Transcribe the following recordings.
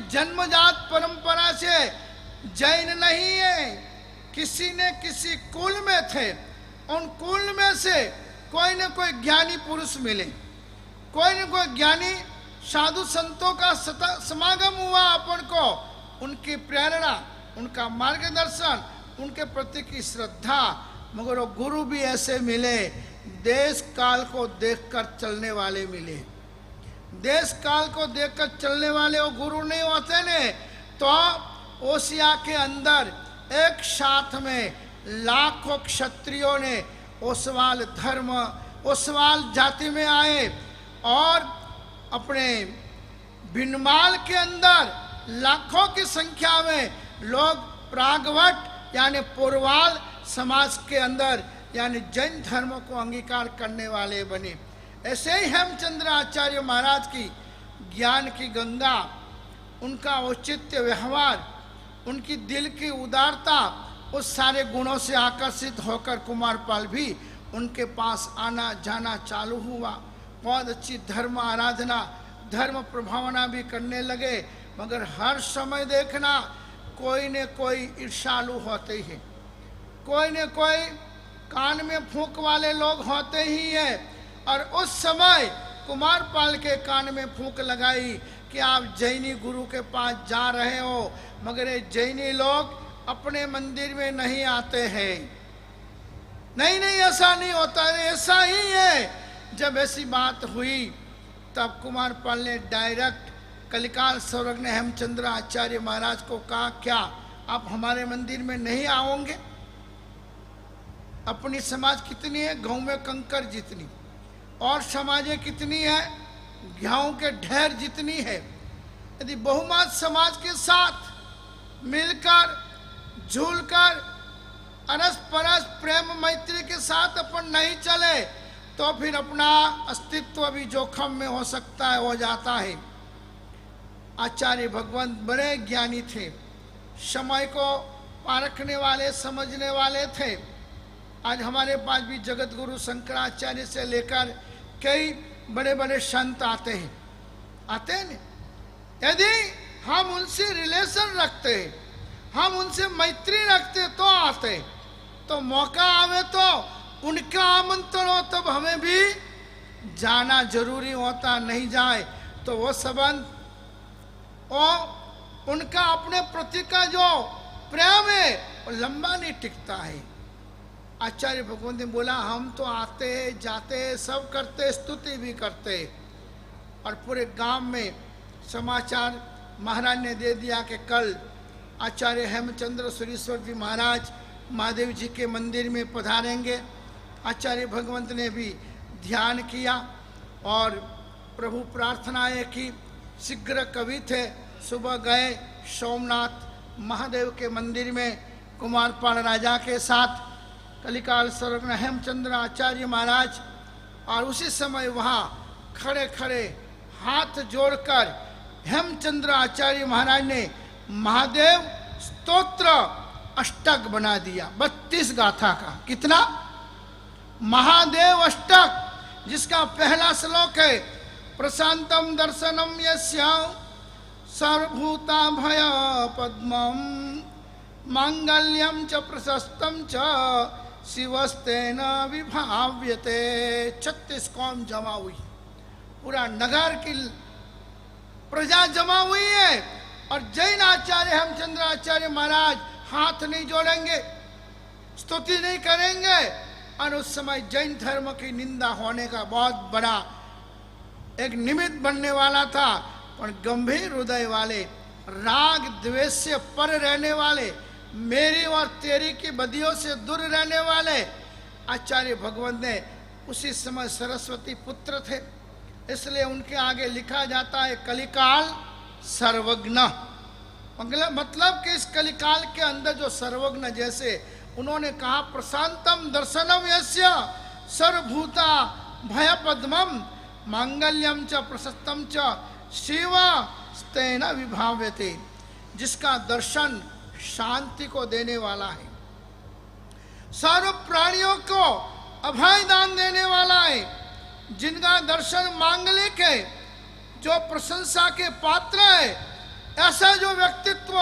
जन्मजात परंपरा से जैन नहीं है, किसी न किसी कुल में थे। उन कुल में से कोई न कोई ज्ञानी पुरुष मिले, कोई न कोई ज्ञानी साधु संतों का समागम हुआ अपन को, उनकी प्रेरणा, उनका मार्गदर्शन, उनके प्रति की श्रद्धा। मगर वो गुरु भी ऐसे मिले, देश काल को देखकर चलने वाले मिले। देश काल को देखकर चलने वाले वो गुरु नहीं होते ने। तो ओसिया के अंदर एक साथ में लाखों क्षत्रियों ने ओसवाल धर्म, ओसवाल जाति में आए और अपने भिनमाल के अंदर लाखों की संख्या में लोग प्रागवट यानी पुरवाल समाज के अंदर यानी जैन धर्म को अंगीकार करने वाले बने। ऐसे ही हेमचंद्र आचार्य महाराज की ज्ञान की गंगा, उनका औचित्य व्यवहार, उनकी दिल की उदारता, उस सारे गुणों से आकर्षित होकर कुमारपाल भी उनके पास आना जाना चालू हुआ। बहुत अच्छी धर्म आराधना, धर्म प्रभावना भी करने लगे। मगर हर समय देखना कोई न कोई ईर्ष्यालु होते ही हैं, कोई न कोई कान में फूंक वाले लोग होते ही हैं। और उस समय कुमारपाल के कान में फूंक लगाई कि आप जैनी गुरु के पास जा रहे हो, मगर ये जैनी लोग अपने मंदिर में नहीं आते हैं। नहीं नहीं, ऐसा नहीं होता है, ऐसा ही है। जब ऐसी बात हुई तब कुमारपाल ने डायरेक्ट कलिकाल सर्वज्ञ हेमचंद्र आचार्य महाराज को कहा, क्या आप हमारे मंदिर में नहीं आओगे? अपनी समाज कितनी है? गांव में कंकर जितनी, और समाजें कितनी है? गेहूं के ढेर जितनी है। यदि बहुमत समाज के साथ मिलकर झूलकर अरस परस प्रेम मैत्री के साथ अपन नहीं चले तो फिर अपना अस्तित्व भी जोखम में हो सकता है, हो जाता है। आचार्य भगवंत बड़े ज्ञानी थे, समय को पारखने वाले, समझने वाले थे। आज हमारे पास भी जगत गुरु शंकराचार्य से लेकर कई बड़े बड़े संत आते हैं न। यदि हम उनसे रिलेशन रखते, हम उनसे मैत्री रखते तो आते, तो मौका आवे तो उनका आमंत्रण हो तब हमें भी जाना जरूरी होता। नहीं जाए तो वो संबंध और उनका अपने प्रति का जो प्रेम है वो लंबा नहीं टिकता है। आचार्य भगवंत ने बोला, हम तो आते जाते सब करते, स्तुति भी करते। और पूरे गांव में समाचार महाराज ने दे दिया कि कल आचार्य हेमचंद्र सुरेश्वर जी महाराज महादेव जी के मंदिर में पधारेंगे। आचार्य भगवंत ने भी ध्यान किया और प्रभु प्रार्थनाएं की। शीघ्र कवि थे, सुबह गए सोमनाथ महादेव के मंदिर में कुमारपाल राजा के साथ, कलिकाल सर्वज्ञ हेमचंद्र आचार्य महाराज। और उसी समय वहाँ खड़े खड़े हाथ जोड़कर हेमचंद्र आचार्य महाराज ने महादेव स्तोत्र अष्टक बना दिया, 32 गाथा का। कितना? महादेव अष्टक, जिसका पहला श्लोक है, प्रशांतम दर्शनम यस्य सर्वभूता भय पद्मम मांगल्यम च प्रशस्तम च शिवस्तेन विभाव्यते। 36 कौम जमा हुई, पूरा नगर की प्रजा जमा हुई है। और जैन आचार्य हेमचंद्र आचार्य महाराज हाथ नहीं जोड़ेंगे, स्तुति नहीं करेंगे। और उस समय जैन धर्म की निंदा होने का बहुत बड़ा एक निमित्त बनने वाला था। पर गंभीर हृदय वाले, राग द्वेष से पर रहने वाले, मेरी और तेरी की बदियों से दूर रहने वाले आचार्य भगवंत ने उसी समय सरस्वती पुत्र थे, इसलिए उनके आगे लिखा जाता है कलिकाल सर्वज्ञ। मतलब कि इस कलिकाल के अंदर जो सर्वज्ञ, जैसे उन्होंने कहा प्रशांतम दर्शनम यस्य सर्वभूता भय पद्मम मांगल्यम च प्रशस्तम च शिवस्तेन विभाव्यते, जिसका दर्शन शांति को देने वाला है, सर्व प्राणियों को अभय दान देने वाला है, जिनका दर्शन मांगलिक है, जो प्रशंसा के पात्र है, ऐसा जो व्यक्तित्व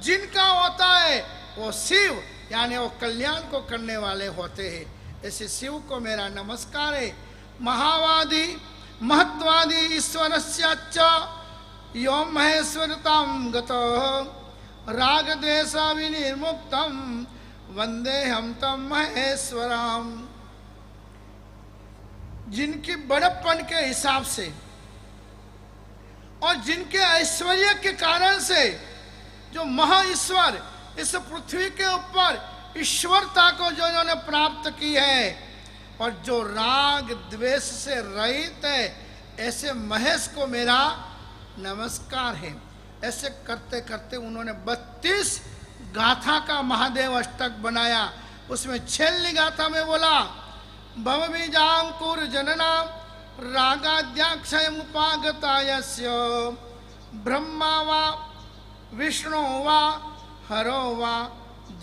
जिनका होता है वो शिव यानी वो कल्याण को करने वाले होते हैं। ऐसे शिव को मेरा नमस्कार है। महावादी महत्वादी ईश्वरस्याच्च यो महेश्वरतां गतः राग द्वेष विनिर्मुक्तं वंदे हम तम महेश्वरम। जिनकी बड़प्पन के हिसाब से और जिनके ऐश्वर्य के कारण से जो महाईश्वर इस पृथ्वी के ऊपर ईश्वरता को जो इन्होंने प्राप्त की है और जो राग द्वेष से रहित है, ऐसे महेश को मेरा नमस्कार है। ऐसे करते करते उन्होंने 32 गाथा का महादेव अष्टक बनाया। उसमें छेल्ली गाथा में बोला भवबीजांकुर जनना रागाद्याक्षय मुपागतायस्य ब्रह्मा वा विष्णु वा हरो वा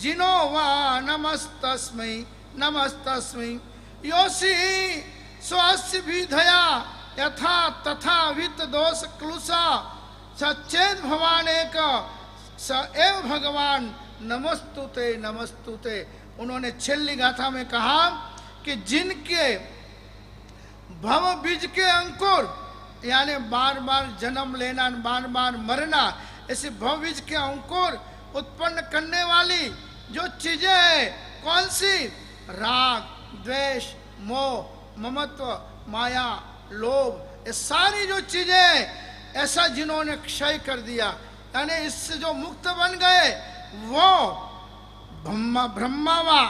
जिनो वा नमस्तस्मै नमस्तस्मै योषि स्वस्य विधया यथा तथा वित्त दोष क्लुषा सच्चेद भवानेक स एव भगवान नमस्तुते नमस्तुते। उन्होंने छेल्ली गाथा में कहा कि जिनके भव बीज के अंकुर यानी बार बार जन्म लेना बार बार मरना, ऐसे भव बीज के अंकुर उत्पन्न करने वाली जो चीजें है कौन सी? राग द्वेष मोह ममत्व माया लोभ, ये सारी जो चीजें ऐसा जिन्होंने क्षय कर दिया यानी इससे जो मुक्त बन गए वो ब्रह्मा वा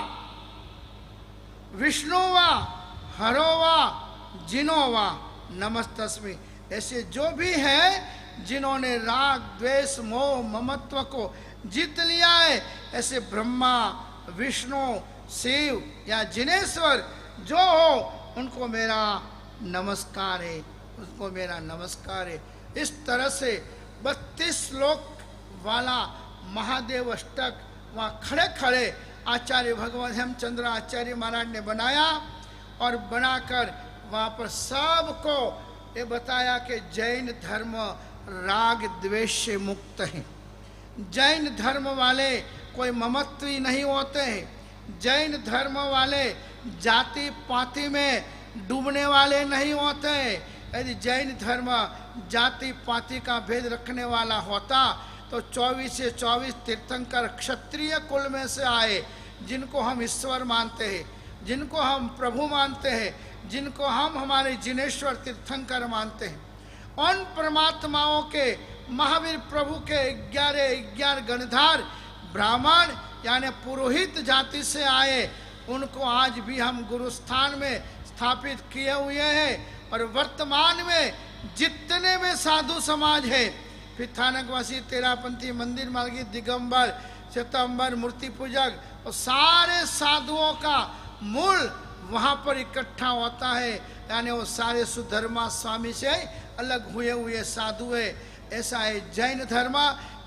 विष्णु वा हरो वा जिनो वा नमस्तस्मै। ऐसे जो भी है जिन्होंने राग द्वेष मोह ममत्व को जीत लिया है, ऐसे ब्रह्मा विष्णु शिव या जिनेश्वर जो हो उनको मेरा नमस्कार है, उनको मेरा नमस्कार है। इस तरह से 32 श्लोक वाला महादेव अष्टक वहाँ खड़े खड़े आचार्य भगवान हेमचंद्र आचार्य महाराज ने बनाया और बनाकर वहाँ पर सबको ये बताया कि जैन धर्म राग द्वेष से मुक्त है। जैन धर्म वाले कोई ममत्वी नहीं होते हैं। जैन धर्म वाले जाति पाति में डूबने वाले नहीं होते हैं। यदि जैन धर्म जाति पाति का भेद रखने वाला होता तो 24 से 24 तीर्थंकर क्षत्रिय कुल में से आए, जिनको हम ईश्वर मानते हैं, जिनको हम प्रभु मानते हैं, जिनको हम हमारे जिनेश्वर तीर्थंकर मानते हैं। उन परमात्माओं के महावीर प्रभु के 11 गणधार ब्राह्मण यानी पुरोहित जाति से आए, उनको आज भी हम गुरुस्थान में स्थापित किए हुए हैं। और वर्तमान में जितने में साधु समाज है, फिर थानकवासी तेरापंथी मंदिर मार्गी दिगंबर श्वेतांबर मूर्ति पूजक और सारे साधुओं का मूल वहाँ पर इकट्ठा होता है। यानी वो सारे सुधर्मा स्वामी से अलग हुए साधु है। ऐसा है जैन धर्म,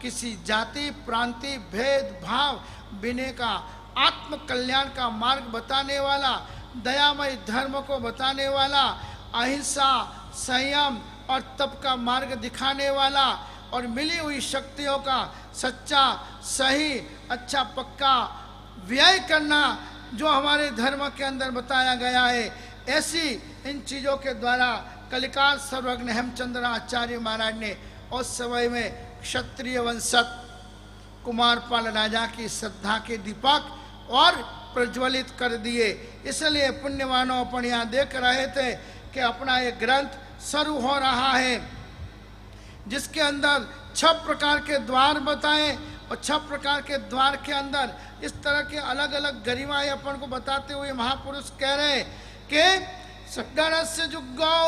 किसी जाति प्रांति भेदभाव बिने का आत्म कल्याण का मार्ग बताने वाला, दयामय धर्म को बताने वाला, अहिंसा संयम और तप का मार्ग दिखाने वाला और मिली हुई शक्तियों का सच्चा सही अच्छा पक्का व्यय करना जो हमारे धर्म के अंदर बताया गया है। ऐसी इन चीज़ों के द्वारा कलिकाल सर्वज्ञ हेमचंद्र आचार्य महाराज ने उस समय में क्षत्रिय वंशज कुमारपाल राजा की श्रद्धा के दीपक और प्रज्वलित कर दिए। इसलिए पुण्यवानों अपन यहाँ देख रहे थे कि अपना ये ग्रंथ शुरू हो रहा है, जिसके अंदर 6 प्रकार के द्वार बताए और 6 प्रकार के द्वार के अंदर इस तरह के अलग अलग गरिमाएं अपन को बताते हुए महापुरुष कह रहे कि सगणस्य जुगौ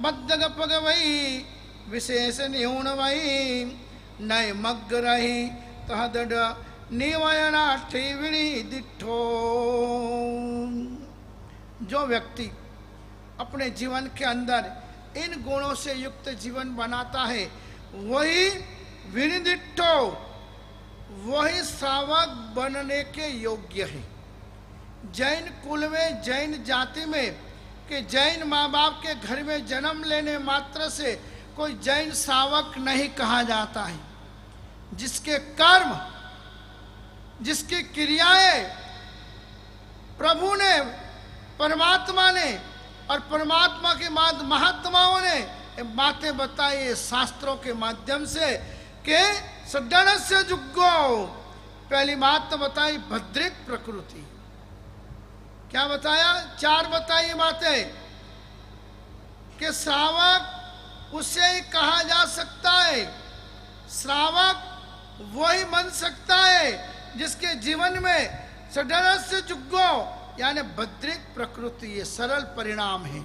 बद्धगपग वही विशेष निहुण वही नय मग्ग रही तहदड निवयनाठी विणी दिठो। जो व्यक्ति अपने जीवन के अंदर इन गुणों से युक्त जीवन बनाता है वही विनिदिठो, वही श्रावक बनने के योग्य है। जैन कुल में जैन जाति में कि जैन माँ बाप के घर में जन्म लेने मात्र से कोई जैन श्रावक नहीं कहा जाता है। जिसके कर्म, जिसकी क्रियाएं प्रभु ने, परमात्मा ने और परमात्मा के महात्माओं ने बातें बताई शास्त्रों के माध्यम से कि सड्डणस्य जुग्गो। पहली बात तो बताई भद्रिक प्रकृति। क्या बताया? 4 बताई बातें कि श्रावक उसे ही कहा जा सकता है, श्रावक वही बन सकता है जिसके जीवन में सड्डणस्य जुग्गो यानी भद्रिक प्रकृति, ये सरल परिणाम है।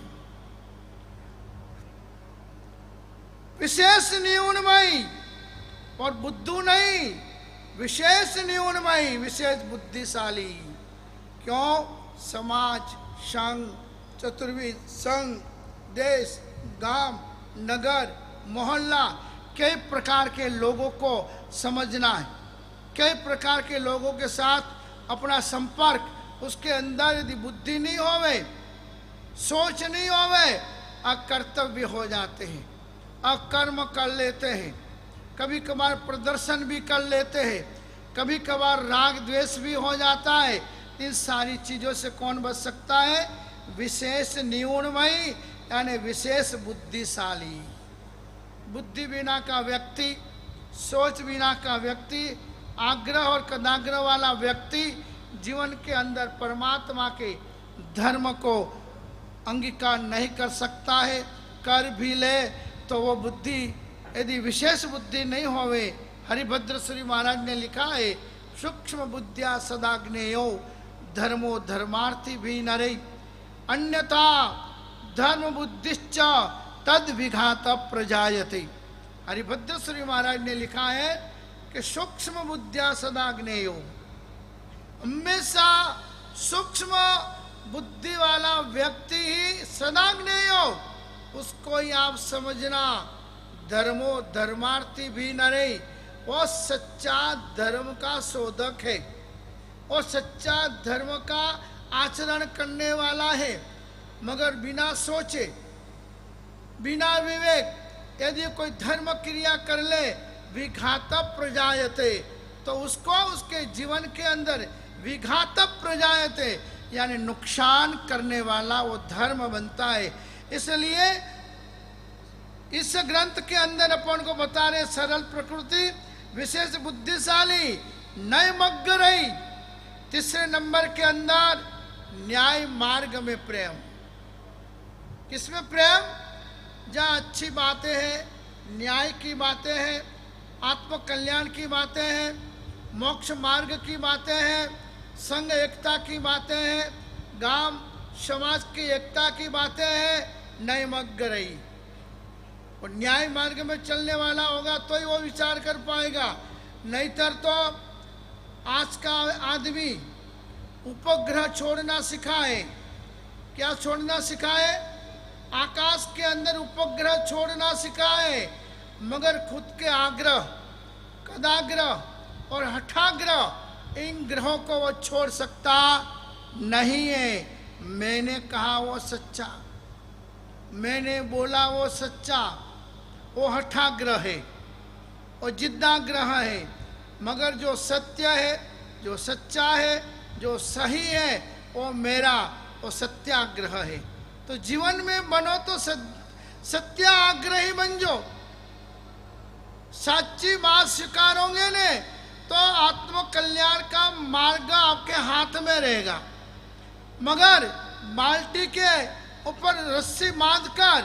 विशेष न्यूनमयी और बुद्धू नहीं, विशेष न्यूनमयी, विशेष बुद्धिशाली। क्यों? समाज, संघ, चतुर्विध, संघ, देश, गांव, नगर, मोहल्ला, कई प्रकार के लोगों को समझना है, कई प्रकार के लोगों के साथ अपना संपर्क, उसके अंदर यदि बुद्धि नहीं होवे, सोच नहीं होवे, अकर्तव्य हो जाते हैं, अकर्म कर लेते हैं, कभी कभार प्रदर्शन भी कर लेते हैं, कभी कभार राग द्वेष भी हो जाता है। इन सारी चीज़ों से कौन बच सकता है? विशेष न्यूनमयी यानी विशेष बुद्धिशाली। बुद्धि बिना का व्यक्ति, सोच बिना का व्यक्ति, आग्रह और कदाग्रह वाला व्यक्ति जीवन के अंदर परमात्मा के धर्म को अंगीकार नहीं कर सकता है। कर भी ले तो वो बुद्धि यदि विशेष बुद्धि नहीं होवे, हरिभद्र श्री महाराज ने लिखा है, सूक्ष्म बुद्धिया सदाग्नेयो धर्मो धर्मार्थी भी नरे अन्यथा धर्म बुद्धिश्च तद विघात प्रजायते। हरिभद्र श्री महाराज ने लिखा है कि सूक्ष्म बुद्धिया सदाग्नेयो, हमेशा सूक्ष्म बुद्धि वाला व्यक्ति ही सदाग्नेयो, उसको ही आप समझना। धर्मो धर्मार्थी भी नरे, वो सच्चा धर्म का शोधक है, वो सच्चा धर्म का आचरण करने वाला है। मगर बिना सोचे, बिना विवेक यदि कोई धर्म क्रिया कर ले, विघात प्रजायते, तो उसको उसके जीवन के अंदर विघात प्रजायते यानी नुकसान करने वाला वो धर्म बनता है। इसलिए इस ग्रंथ के अंदर अपन को बता रहे सरल प्रकृति, विशेष बुद्धिशाली, नयमग्न रही। तीसरे नंबर के अंदर न्याय मार्ग में प्रेम। किसमें प्रेम? जहाँ अच्छी बातें हैं, न्याय की बातें हैं, आत्म कल्याण की बातें हैं, मोक्ष मार्ग की बातें हैं, संघ एकता की बातें हैं, गांव समाज की एकता की बातें हैं, नयमग्न रही। और न्याय मार्ग में चलने वाला होगा तो ही वो विचार कर पाएगा, नहींतर तो आज का आदमी उपग्रह छोड़ना सिखाए। क्या छोड़ना सिखाए? आकाश के अंदर उपग्रह छोड़ना सिखाए, मगर खुद के आग्रह, कदाग्रह और हठाग्रह, इन ग्रहों को वो छोड़ सकता नहीं है। मैंने कहा वो सच्चा, मैंने बोला वो सच्चा, वो हठाग्रह है, वो जिद्दाग्रह है। मगर जो सत्य है, जो सच्चा है, जो सही है, वो मेरा, वो सत्याग्रह है। तो जीवन में बनो तो सत्याग्रही बन जो। सच्ची बात स्वीकारोगे ने तो आत्म कल्याण का मार्ग आपके हाथ में रहेगा। मगर बाल्टी के ऊपर रस्सी बांधकर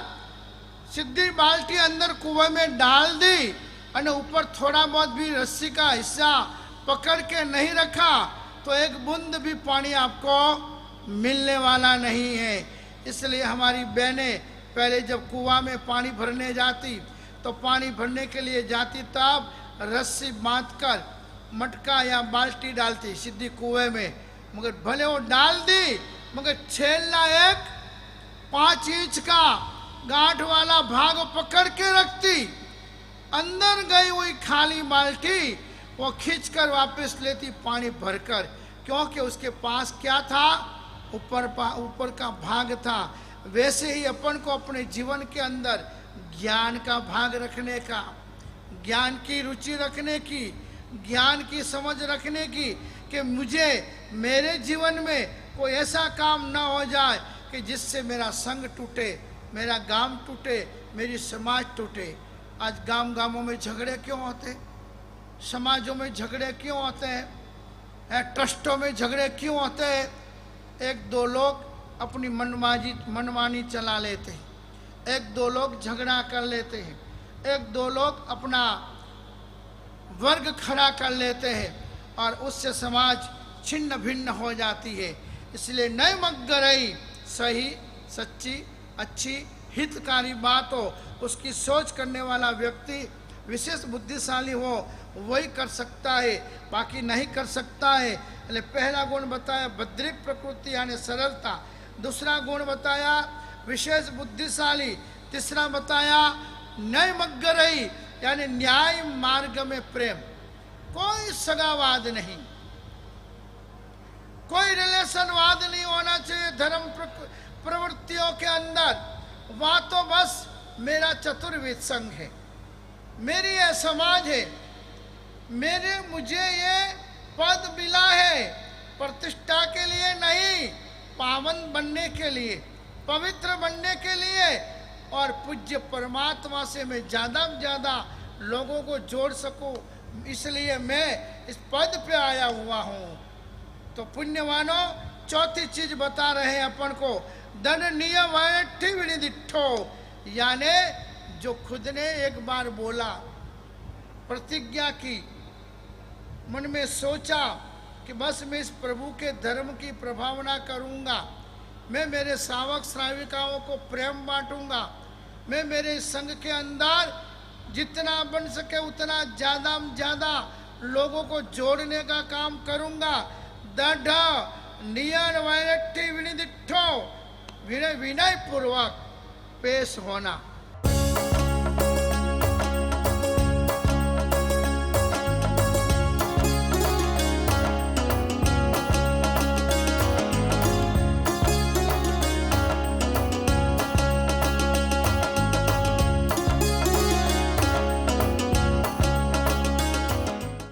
सीधी बाल्टी अंदर कुएं में डाल दी और ऊपर थोड़ा बहुत भी रस्सी का हिस्सा पकड़ के नहीं रखा तो एक बूंद भी पानी आपको मिलने वाला नहीं है। इसलिए हमारी बहनें पहले जब कुआं में पानी भरने जाती तो पानी भरने के लिए जाती तब रस्सी बांधकर मटका या बाल्टी डालती सीधी कुएं में। मगर भले वो डाल दी, मगर छेलना एक 5 इंच का गांठ वाला भाग पकड़ के रखती। अंदर गई हुई खाली बाल्टी वो खींचकर वापस लेती पानी भरकर, क्योंकि उसके पास क्या था? ऊपर का भाग था। वैसे ही अपन को अपने जीवन के अंदर ज्ञान का भाग रखने का, ज्ञान की रुचि रखने की, ज्ञान की समझ रखने की, कि मुझे मेरे जीवन में कोई ऐसा काम ना हो जाए कि जिससे मेरा संग टूटे, मेरा गांव टूटे, मेरी समाज टूटे। आज गांवों में झगड़े क्यों होते, समाजों में झगड़े क्यों होते हैं, ट्रस्टों में झगड़े क्यों होते हैं? एक दो लोग अपनी मनमानी चला लेते हैं, एक दो लोग झगड़ा कर लेते हैं, एक दो लोग अपना वर्ग खड़ा कर लेते हैं और उससे समाज छिन्न भिन्न हो जाती है। इसलिए नए मगरई सही, सच्ची, अच्छी, हितकारी बात हो, उसकी सोच करने वाला व्यक्ति विशेष बुद्धिशाली हो, वही कर सकता है, बाकी नहीं कर सकता है। पहला गुण बताया बद्रिक प्रकृति यानी सरलता, दूसरा गुण बताया विशेष बुद्धिशाली, तीसरा बताया नए मगरई यानी न्याय मार्ग में प्रेम। कोई सगावाद नहीं, कोई रिलेशनवाद नहीं होना चाहिए धर्म प्रवृत्तियों के अंदर। वह तो बस मेरा चतुर्विध संघ है, मेरी यह समाज है, मुझे ये पद मिला है प्रतिष्ठा के लिए नहीं, पावन बनने के लिए, पवित्र बनने के लिए, और पूज्य परमात्मा से मैं ज़्यादा से ज़्यादा लोगों को जोड़ सकूं, इसलिए मैं इस पद पे आया हुआ हूँ। तो पुण्यवानों, चौथी चीज बता रहे हैं अपन को, दंडनीय वैठी विनिदिठो, यानी जो खुद ने एक बार बोला, प्रतिज्ञा की, मन में सोचा कि बस मैं इस प्रभु के धर्म की प्रभावना करूंगा, मैं मेरे श्रावक श्राविकाओं को प्रेम बांटूंगा, मैं मेरे संघ के अंदर जितना बन सके उतना ज़्यादा से ज़्यादा लोगों को जोड़ने का काम करूंगा। दृढ़ नियन वैरट्टी विनिदिठो, विनय पूर्वक पेश होना।